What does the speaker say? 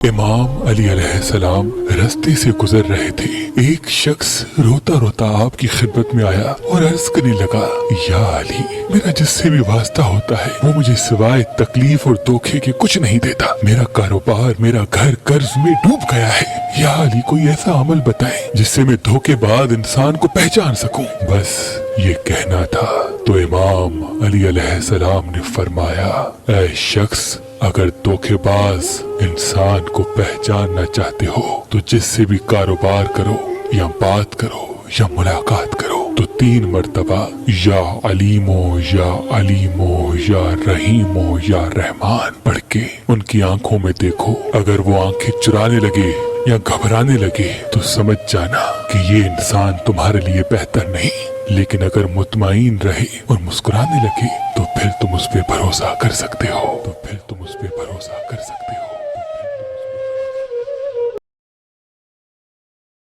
इमाम अली अलैहिस्सलाम रास्ते से गुजर रहे थे। एक शख्स रोता रोता आपकी खिदमत में आया और अर्ज करने लगा, या अली, मेरा जिससे भी वास्ता होता है वो मुझे सिवाय तकलीफ और धोखे के कुछ नहीं देता। मेरा कारोबार, मेरा घर कर्ज में डूब गया है। या अली, कोई ऐसा अमल बताएं जिससे मैं धोखेबाज इंसान को पहचान सकूं। बस ये कहना था तो इमाम अली अलैहिस्सलाम ने फरमाया, ऐ शख्स, अगर धोखेबाज इंसान को पहचानना चाहते हो तो जिससे भी कारोबार करो या बात करो या मुलाकात करो तो 3 मर्तबा या अलीमो या अलीमो या रहीमो या रहमान पढ़ के उनकी आंखों में देखो। अगर वो आंखें चुराने लगे या घबराने लगे तो समझ जाना कि ये इंसान तुम्हारे लिए बेहतर नहीं। लेकिन अगर मुतमईन रहे और मुस्कुराने लगे तो फिर तुम उस पे भरोसा कर सकते हो।